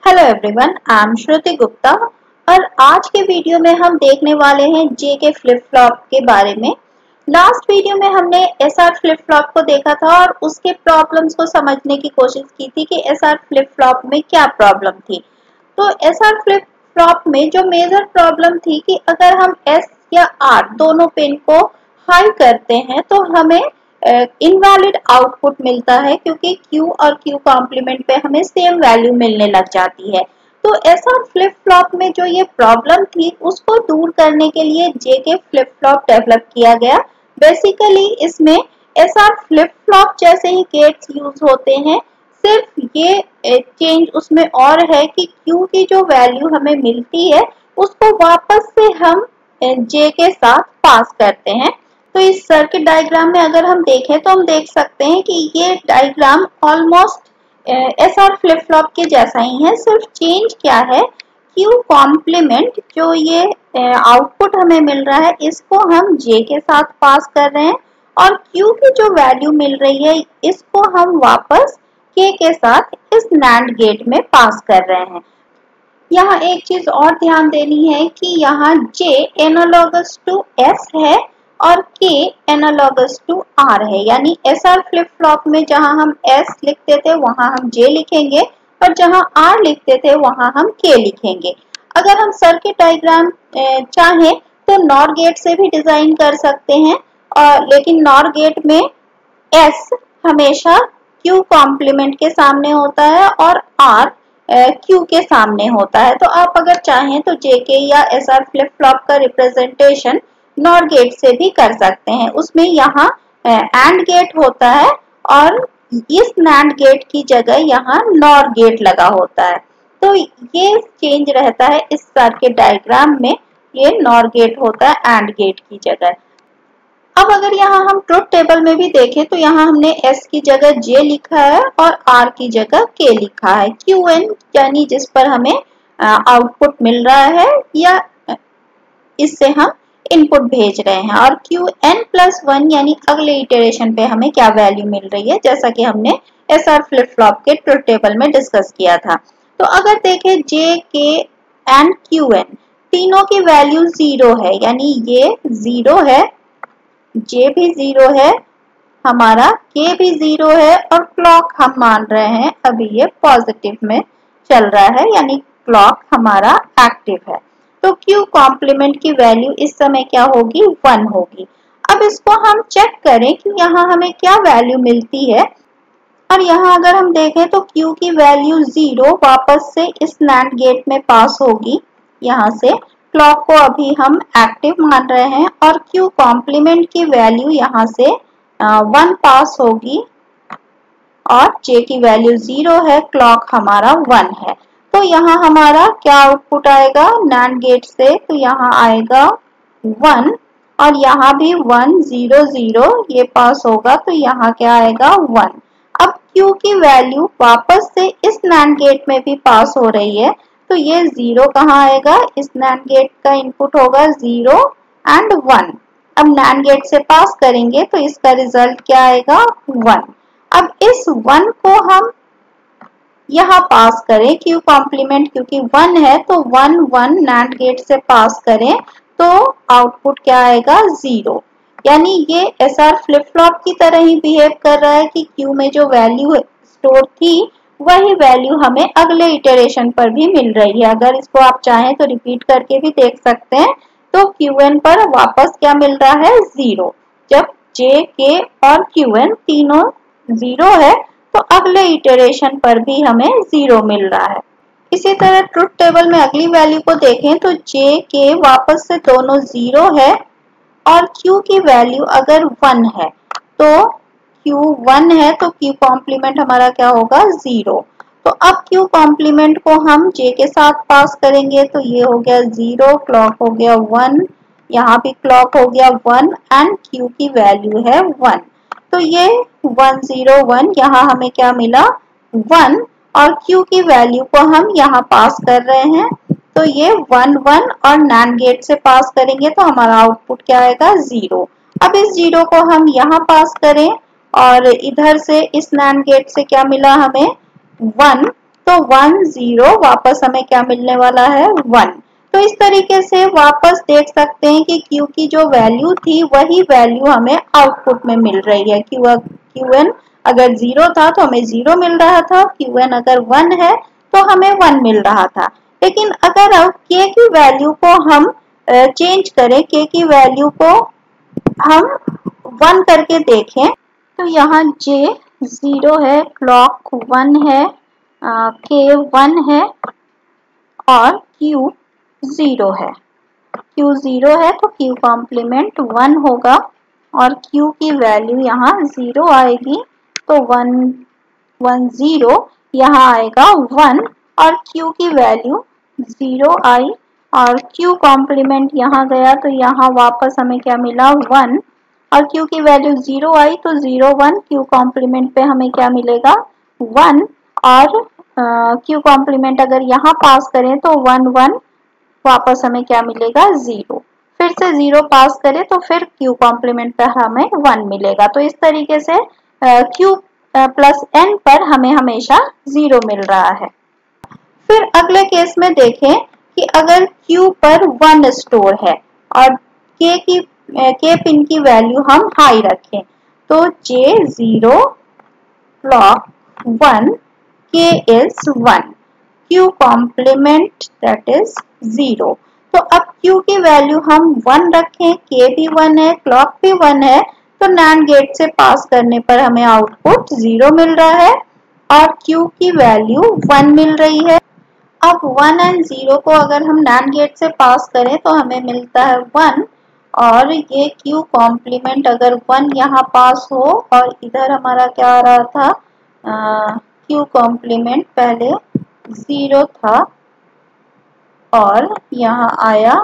Hello everyone, I am श्रुति गुप्ता और आज के वीडियो में हम देखने वाले हैं जे के फ्लिप फ्लॉप के बारे में। लास्ट वीडियो में हमने एसआर फ्लिप फ्लॉप को देखा था और उसके प्रॉब्लम्स को समझने की कोशिश की थी कि एसआर फ्लिप फ्लॉप में क्या प्रॉब्लम थी। तो एसआर फ्लिप फ्लॉप में जो मेजर प्रॉब्लम थी कि अगर हम एस या आर दोनों पिन को हाई करते हैं तो हमें इनवैलिड आउटपुट मिलता है, क्योंकि Q और Q कॉम्प्लीमेंट पे हमें सेम वैल्यू मिलने लग जाती है। तो ऐसा फ्लिप फ्लॉप में जो ये प्रॉब्लम थी उसको दूर करने के लिए जे के फ्लिप फ्लॉप डेवलप किया गया। बेसिकली इसमें ऐसा फ्लिप फ्लॉप जैसे ही गेट्स यूज होते हैं, सिर्फ ये चेंज उसमें और है कि Q की जो वैल्यू हमें मिलती है उसको वापस से हम जे के साथ पास करते हैं। तो इस सर्किट डायग्राम में अगर हम देखें तो हम देख सकते हैं कि ये diagram almost SR flip flop के जैसा ही है। सिर्फ चेंज क्या है, Q कॉम्प्लीमेंट जो ये आउटपुट हमें मिल रहा है इसको हम J के साथ पास कर रहे हैं और Q की जो वैल्यू मिल रही है इसको हम वापस K के साथ इस NAND गेट में पास कर रहे हैं। यहाँ एक चीज और ध्यान देनी है कि यहाँ J एनालॉगस टू S है और K एनालॉगस टू R है, यानी SR फ्लिप फ्लॉप में जहां हम S लिखते थे वहां हम J लिखेंगे और जहां R लिखते थे वहां हम K लिखेंगे। अगर हम सर्किट डायग्राम चाहें तो नॉर गेट से भी डिजाइन कर सकते हैं, और लेकिन नॉर गेट में S हमेशा Q कॉम्प्लीमेंट के सामने होता है और R Q के सामने होता है। तो आप अगर चाहें तो JK या SR फ्लिप फ्लॉप का रिप्रेजेंटेशन नॉर गेट से भी कर सकते हैं। उसमें यहाँ एंड गेट होता है और इस NAND गेट की जगह यहाँ नॉर गेट लगा होता है। तो ये चेंज रहता है इस सर्किट डायग्राम में, ये नॉर गेट होता है एंड गेट की जगह। अब अगर यहाँ हम ट्रुथ टेबल में भी देखें तो यहाँ हमने S की जगह J लिखा है और R की जगह K लिखा है। QN यानी जिस पर हमें आउटपुट मिल रहा है या इससे हम इनपुट भेज रहे हैं, और Qn+1 यानी अगले इटरेशन पे हमें क्या वैल्यू मिल रही है, जैसा कि हमने SR फ्लिप फ्लॉप के ट्रुथ टेबल में डिस्कस किया था। तो अगर देखें J, K एंड Qn तीनों की वैल्यू 0 है, यानी ये 0 है, J भी 0 है, हमारा K भी 0 है और क्लॉक हम मान रहे हैं अभी ये पॉजिटिव में चल रहा है, यानी क्लॉक हमारा एक्टिव है। तो Q कॉम्प्लीमेंट की वैल्यू इस समय क्या होगी, 1 होगी। अब इसको हम चेक करें कि यहाँ हमें क्या वैल्यू मिलती है, और यहाँ अगर हम देखें तो Q की वैल्यू 0 वापस से इस NAND गेट में पास होगी। यहाँ से क्लॉक को अभी हम एक्टिव मान रहे हैं और Q कॉम्प्लीमेंट की वैल्यू यहाँ से 1 पास होगी और J की वैल्यू 0 है, क्लॉक हमारा 1 है। तो यहाँ हमारा क्या आउटपुट आएगा NAND गेट से, तो यहाँ आएगा 1 और यहाँ भी 1 0 0 ये पास होगा, तो यहाँ क्या आएगा 1। अब Q की वैल्यू वापस से इस NAND गेट में भी पास हो रही है, तो ये 0 कहाँ आएगा, इस NAND गेट का इनपुट होगा 0 एंड 1। अब NAND गेट से पास करेंगे तो इसका रिजल्ट क्या आएगा 1। अब इस 1 को हम यहाँ पास करें Q कॉम्प्लीमेंट, क्योंकि 1 है तो 1 1 NAND गेट से पास करें तो आउटपुट क्या आएगा 0। यानी ये SR फ्लिप फ्लॉप की तरह ही बिहेव कर रहा है कि Q में जो वैल्यू स्टोर थी वही वैल्यू हमें अगले इटरेशन पर भी मिल रही है। अगर इसको आप चाहें तो रिपीट करके भी देख सकते हैं। तो Qn पर वापस क्या मिल रहा है 0। जब J, K और Qn तीनों 0 है तो अगले इटरेशन पर भी हमें 0 मिल रहा है। इसी तरह ट्रुथ टेबल में अगली वैल्यू को देखें तो J, K वापस से दोनों 0 है और Q की वैल्यू अगर 1 है तो Q 1 है तो Q कॉम्प्लीमेंट हमारा क्या होगा 0। तो अब Q कॉम्प्लीमेंट को हम J के साथ पास करेंगे तो ये हो गया 0, क्लॉक हो गया 1, यहाँ भी क्लॉक हो गया 1 एंड Q की वैल्यू है 1। तो ये 1 0 1 यहाँ हमें क्या मिला 1 और Q की वैल्यू को हम यहाँ पास कर रहे हैं, तो ये 1 1 और NAND गेट से पास करेंगे तो हमारा आउटपुट क्या आएगा 0। अब इस 0 को हम यहाँ पास करें और इधर से इस NAND गेट से क्या मिला हमें 1, तो 1 0 वापस हमें क्या मिलने वाला है 1। तो इस तरीके से वापस देख सकते हैं कि Q की जो वैल्यू थी वही वैल्यू हमें आउटपुट में मिल रही है। Qn अगर 0 था तो हमें 0 मिल रहा था, Qn अगर 1 है तो हमें 1 मिल रहा था। लेकिन अगर अब K की वैल्यू को हम चेंज करें, K की वैल्यू को हम 1 करके देखें तो यहाँ J 0 है, क्लॉक 1 है, K 1 है और Q 0 है। Q 0 है तो Q कॉम्प्लीमेंट 1 होगा और Q की वैल्यू यहाँ 0 आएगी तो 1 1 0 यहाँ आएगा 1 और Q की वैल्यू 0 आई और Q कॉम्प्लीमेंट यहाँ गया तो यहाँ वापस हमें क्या मिला 1 और Q की वैल्यू 0 आई तो 0 1 Q कॉम्प्लीमेंट पे हमें क्या मिलेगा 1 और Q कॉम्प्लीमेंट अगर यहाँ पास करें तो 1 1 वापस हमें क्या मिलेगा 0। फिर से 0 पास करें तो फिर Q कॉम्प्लीमेंट पर हमें 1 मिलेगा। तो इस तरीके से Q प्लस N पर हमें हमेशा 0 मिल रहा है। फिर अगले केस में देखें कि अगर Q पर 1 स्टोर है और K पिन की वैल्यू हम हाई रखें तो J 0 clock 1 K is 1 Q complement that is 0। तो अब Q की वैल्यू हम 1 रखें, K भी 1 है, क्लॉक भी 1 है तो NAND गेट से पास करने पर हमें आउटपुट 0 मिल रहा है और Q की वैल्यू 1 मिल रही है। अब 1 एंड 0 को अगर हम NAND गेट से पास करें तो हमें मिलता है 1 और ये Q कॉम्प्लीमेंट अगर 1 यहाँ पास हो और इधर हमारा क्या आ रहा था Q कॉम्प्लीमेंट पहले 0 था और यहाँ आया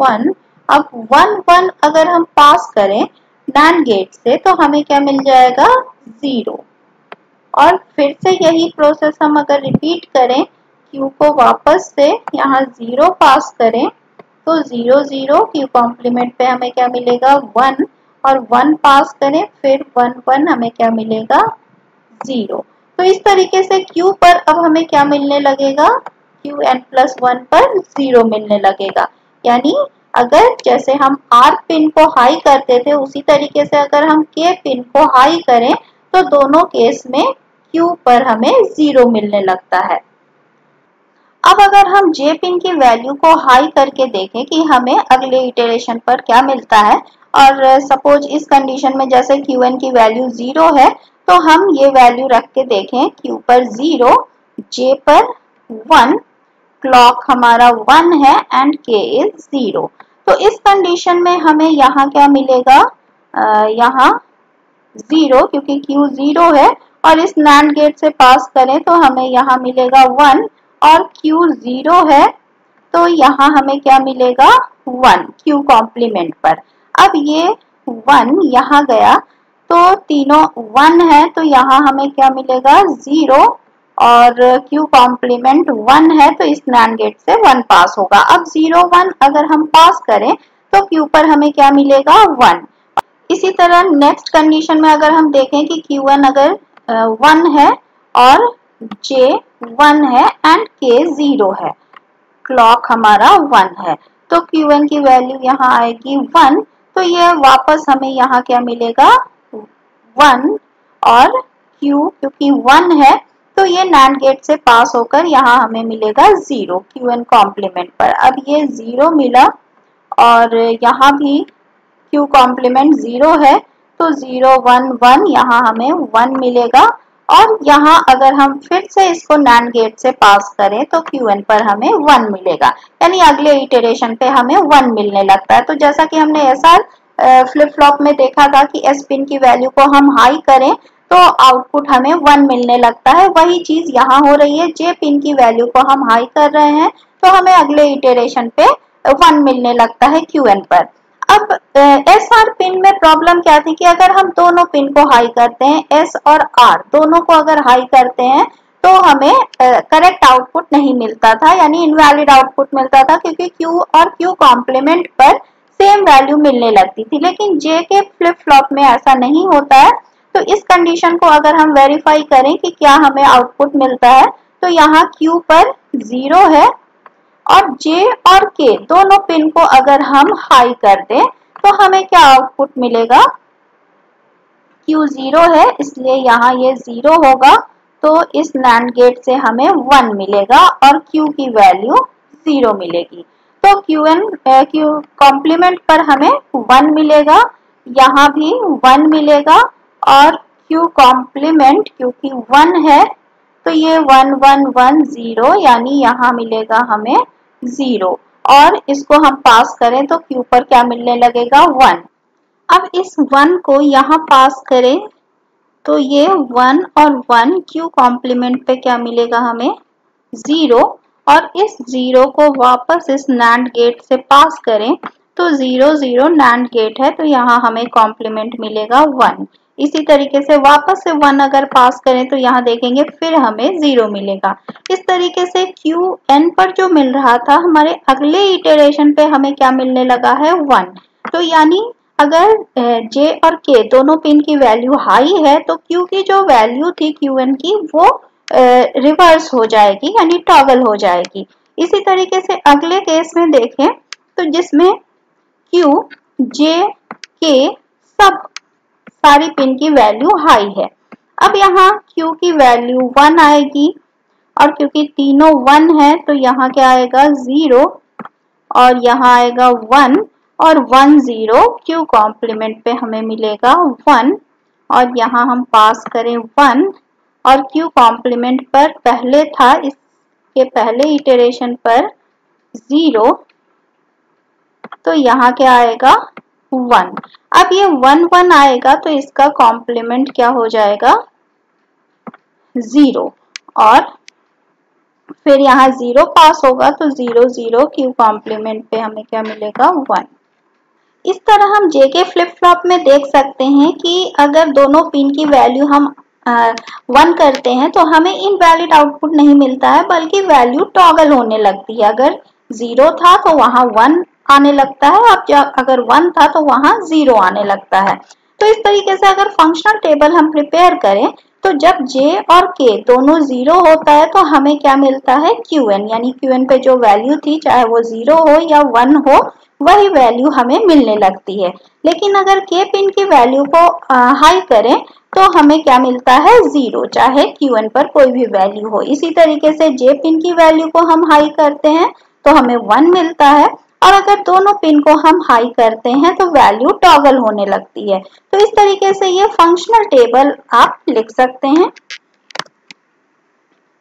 1। अब 1 1 अगर हम पास करें NAND गेट से तो हमें क्या मिल जाएगा 0 और फिर से यही प्रोसेस हम अगर रिपीट करें Q को वापस से यहाँ 0 पास करें तो 0 0 Q कॉम्प्लीमेंट पे हमें क्या मिलेगा 1 और 1 पास करें फिर 1 1 हमें क्या मिलेगा 0। तो इस तरीके से Q पर अब हमें क्या मिलने लगेगा Qn प्लस 1 पर 0 मिलने लगेगा। यानी अगर जैसे हम R पिन को हाई करते थे उसी तरीके से अगर हम K पिन को हाई करें तो दोनों केस में Q पर हमें 0 मिलने लगता है। अब अगर हम J पिन की वैल्यू को हाई करके देखें कि हमें अगले इटरेशन पर क्या मिलता है और सपोज इस कंडीशन में जैसे Qn की वैल्यू 0 है तो हम ये वैल्यू रख के देखें Q पर 0, J पर 1, क्लॉक हमारा 1 है एंड K इज 0। तो इस कंडीशन में हमें यहाँ क्या मिलेगा यहाँ 0 क्योंकि Q 0 है और इस NAND गेट से पास करें तो हमें यहाँ मिलेगा 1 और Q 0 है तो यहाँ हमें क्या मिलेगा 1 Q कॉम्प्लीमेंट पर। अब ये 1 यहाँ गया तो तीनों 1 है तो यहाँ हमें क्या मिलेगा 0 और Q कॉम्प्लीमेंट 1 है तो इस NAND गेट से 1 पास होगा। अब 0 1 अगर हम पास करें तो Q पर हमें क्या मिलेगा 1। इसी तरह नेक्स्ट कंडीशन में अगर हम देखें कि Qn अगर 1 है और J 1 है एंड K 0 है, क्लॉक हमारा 1 है तो Qn की वैल्यू यहाँ आएगी 1 तो ये वापस हमें यहाँ क्या मिलेगा 1 और Q क्योंकि 1 है तो ये NAND गेट से पास होकर यहाँ हमें मिलेगा 0 Qn कॉम्प्लीमेंट पर। अब ये 0 मिला और यहाँ भी Q कॉम्प्लीमेंट 0 है तो 0 1 1 यहाँ हमें 1 मिलेगा और यहाँ अगर हम फिर से इसको NAND गेट से पास करें तो Qn पर हमें 1 मिलेगा। यानी अगले इटरेशन पे हमें 1 मिलने लगता है। तो जैसा कि हमने SR फ्लिप फ्लॉप में देखा था कि S पिन की वैल्यू को हम हाई करें तो आउटपुट हमें 1 मिलने लगता है, वही चीज यहाँ हो रही है। J पिन की वैल्यू को हम हाई कर रहे हैं तो हमें अगले इटरेशन पे 1 मिलने लगता है Qn पर। अब SR पिन में प्रॉब्लम क्या थी कि अगर हम दोनों पिन को हाई करते हैं S और R दोनों को अगर हाई करते हैं तो हमें करेक्ट आउटपुट नहीं मिलता था, यानी इनवैलिड आउटपुट मिलता था क्योंकि Q और Q कॉम्प्लीमेंट पर सेम वैल्यू मिलने लगती थी। लेकिन J के फ्लिप फ्लॉप में ऐसा नहीं होता है। तो इस कंडीशन को अगर हम वेरीफाई करें कि क्या हमें आउटपुट मिलता है तो यहाँ Q पर 0 है और J और K दोनों पिन को अगर हम हाई कर दें तो हमें क्या आउटपुट मिलेगा? Q 0 है इसलिए यहाँ ये 0 होगा, तो इस NAND गेट से हमें 1 मिलेगा और Q की वैल्यू 0 मिलेगी। तो Q कॉम्प्लीमेंट पर हमें 1 मिलेगा, यहाँ भी 1 मिलेगा और Q कॉम्प्लीमेंट क्योंकि 1 है तो ये 1 1 1 0 यानी यहाँ मिलेगा हमें 0 और इसको हम पास करें तो Q पर क्या मिलने लगेगा? 1। अब इस 1 को यहाँ पास करें तो ये 1 और 1 Q कॉम्प्लीमेंट पे क्या मिलेगा हमें? 0 और इस 0 को वापस इस NAND गेट से पास करें तो 0 0 NAND गेट है तो यहाँ हमें कॉम्प्लीमेंट मिलेगा 1। इसी तरीके से वापस से 1 अगर पास करें तो यहाँ देखेंगे फिर हमें 0 मिलेगा। इस तरीके से Qn पर जो मिल रहा था हमारे अगले इटरेशन पे हमें क्या मिलने लगा है? 1। तो यानी अगर J और K दोनों पिन की वैल्यू हाई है तो Q की जो वैल्यू थी Qn की वो रिवर्स हो जाएगी यानी टॉगल हो जाएगी। इसी तरीके से अगले केस में देखें तो जिसमें Q, J, K सब सारी पिन की वैल्यू हाई है। अब यहाँ Q की वैल्यू 1 आएगी और क्योंकि तीनों 1 है तो यहाँ क्या आएगा? 0 और यहाँ आएगा 1 और 1 0 Q कॉम्प्लीमेंट पे हमें मिलेगा 1 और यहाँ हम पास करें 1 और Q कॉम्प्लीमेंट पर पहले था इसके पहले इटरेशन पर 0 तो यहाँ क्या आएगा? 1। अब ये 1 1 आएगा तो इसका कॉम्प्लीमेंट क्या हो जाएगा? 0 और फिर यहाँ 0 पास होगा तो 0 0 Q कॉम्प्लीमेंट पे हमें क्या मिलेगा? 1। इस तरह हम JK फ्लिप फ्लॉप में देख सकते हैं कि अगर दोनों पिन की वैल्यू हम 1 करते हैं तो हमें इनवैलिड आउटपुट नहीं मिलता है बल्कि वैल्यू टॉगल होने लगती है। अगर 0 था तो वहाँ 1 आने लगता है और अगर 1 था तो वहाँ 0 आने लगता है। तो इस तरीके से अगर फंक्शनल टेबल हम प्रिपेयर करें तो जब J और K दोनों 0 होता है तो हमें क्या मिलता है? Qn यानी Qn पे जो वैल्यू थी चाहे वो 0 हो या 1 हो वही वैल्यू हमें मिलने लगती है। लेकिन अगर K पिन की वैल्यू को हाई करें तो हमें क्या मिलता है? 0 चाहे Qn पर कोई भी वैल्यू हो। इसी तरीके से J पिन की वैल्यू को हम हाई करते हैं तो हमें 1 मिलता है और अगर दोनों पिन को हम हाई करते हैं तो वैल्यू टॉगल होने लगती है। तो इस तरीके से ये फंक्शनल टेबल आप लिख सकते हैं।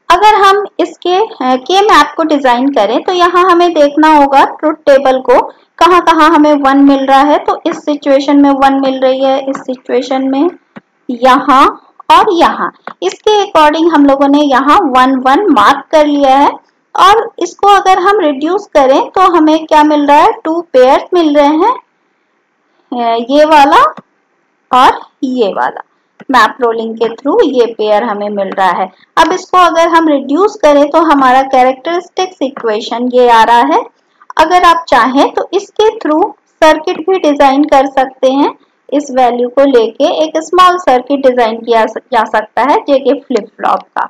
अगर हम इसके K मैप को डिजाइन करें तो यहाँ हमें देखना होगा ट्रुथ टेबल को कहाँ कहाँ हमें 1 मिल रहा है। तो इस सिचुएशन में 1 मिल रही है, इस सिचुएशन में यहाँ और यहाँ। इसके अकॉर्डिंग हम लोगों ने यहाँ 1 1 मार्क कर लिया है और इसको अगर हम रिड्यूस करें तो हमें क्या मिल रहा है? 2 पेयर्स मिल रहे हैं, ये वाला और ये वाला। मैप रोलिंग के थ्रू ये पेयर हमें मिल रहा है। अब इसको अगर हम रिड्यूस करें तो हमारा कैरेक्टरिस्टिक्स इक्वेशन ये आ रहा है। अगर आप चाहें तो इसके थ्रू सर्किट भी डिजाइन कर सकते हैं। इस वैल्यू को लेके एक स्मॉल सर्किट डिजाइन किया जा सकता है JK फ्लिप फ्लॉप का।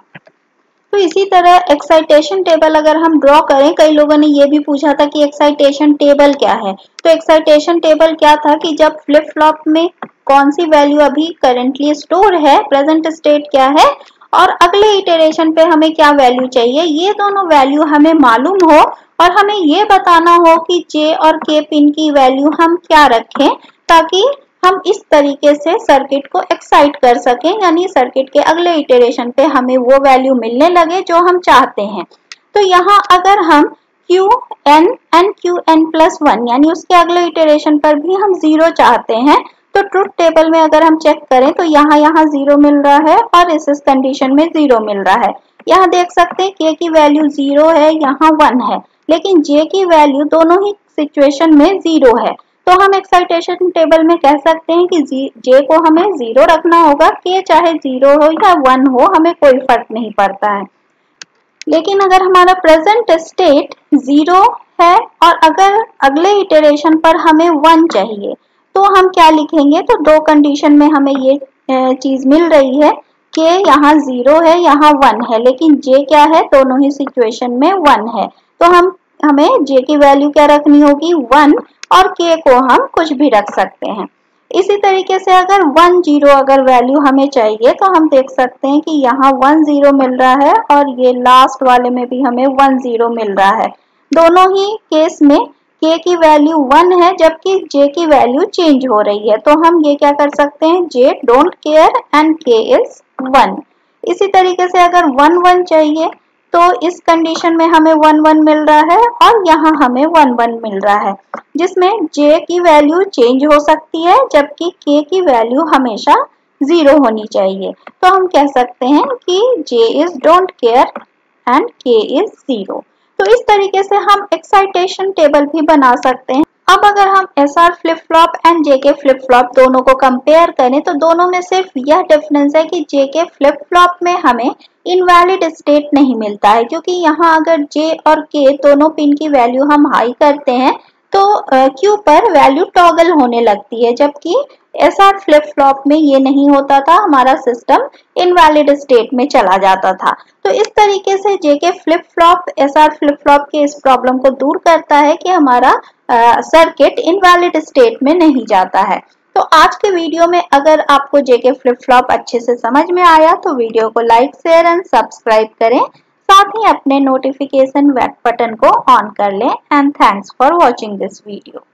तो इसी तरह एक्साइटेशन टेबल अगर हम ड्रॉ करें, कई लोगों ने ये भी पूछा था कि एक्साइटेशन टेबल क्या है। तो एक्साइटेशन टेबल क्या था कि जब फ्लिप फ्लॉप में कौन सी वैल्यू अभी करेंटली स्टोर है, प्रेजेंट स्टेट क्या है और अगले इटरेशन पे हमें क्या वैल्यू चाहिए, ये दोनों वैल्यू हमें मालूम हो और हमें ये बताना हो कि J और K पिन की वैल्यू हम क्या रखें ताकि हम इस तरीके से सर्किट को एक्साइट कर सकें, यानी सर्किट के अगले इटरेशन पे हमें वो वैल्यू मिलने लगे जो हम चाहते हैं। तो यहाँ अगर हम Qn and Qn+1 यानी उसके अगले इटरेशन पर भी हम 0 चाहते हैं तो ट्रुथ टेबल में अगर हम चेक करें तो यहाँ 0 मिल रहा है और इस कंडीशन में 0 मिल रहा है। यहाँ देख सकते हैं K की वैल्यू 0 है, यहाँ 1 है, लेकिन J की वैल्यू दोनों ही सिचुएशन में 0 है। तो हम एक्साइटेशन टेबल में कह सकते हैं कि J को हमें 0 रखना होगा, K चाहे 0 हो या 1 हो हमें कोई फर्क नहीं पड़ता है। लेकिन अगर हमारा प्रेजेंट स्टेट 0 है और अगर अगले इटरेशन पर हमें 1 चाहिए तो हम क्या लिखेंगे? तो दो कंडीशन में हमें ये चीज मिल रही है के यहाँ 0 है, यहाँ 1 है, लेकिन जे क्या है, दोनों ही सिचुएशन में 1 है। तो हमें जे की वैल्यू क्या रखनी होगी, 1, और के को हम कुछ भी रख सकते हैं। इसी तरीके से अगर 1 0 अगर वैल्यू हमें चाहिए तो हम देख सकते हैं कि यहाँ 1 0 मिल रहा है और ये लास्ट वाले में भी हमें 1 0 मिल रहा है। दोनों ही केस में k की वैल्यू 1 है जबकि j की वैल्यू चेंज हो रही है। तो हम ये क्या कर सकते हैं, j don't care and k is 1। इसी तरीके से अगर 1 1 चाहिए तो इस कंडीशन में हमें 1 1 मिल रहा है और यहाँ हमें 1 1 मिल रहा है, जिसमें j की वैल्यू चेंज हो सकती है जबकि k की वैल्यू हमेशा 0 होनी चाहिए। तो हम कह सकते हैं कि j is don't care and k is 0। तो इस तरीके से हम एक्साइटेशन टेबल भी बना सकते हैं। अब अगर हम SR flip flop and JK flip flop दोनों को कंपेयर करें तो दोनों में सिर्फ यह डिफरेंस है कि JK फ्लिप फ्लॉप में हमें इनवैलिड स्टेट नहीं मिलता है, क्योंकि यहाँ अगर J और K दोनों पिन की वैल्यू हम हाई करते हैं तो Q पर वैल्यू टॉगल होने लगती है, जबकि SR फ्लिप फ्लॉप में ये नहीं होता था, हमारा सिस्टम इनवैलिड स्टेट में चला जाता था। तो इस तरीके से JK flip flop SR flip flop के इस प्रॉब्लम को दूर करता है कि हमारा सर्किट इनवैलिड स्टेट में नहीं जाता है। तो आज के वीडियो में अगर आपको JK फ्लिप फ्लॉप अच्छे से समझ में आया तो वीडियो को लाइक शेयर एंड सब्सक्राइब करें, साथ ही अपने नोटिफिकेशन बटन को ऑन कर लें। And thanks for watching this video.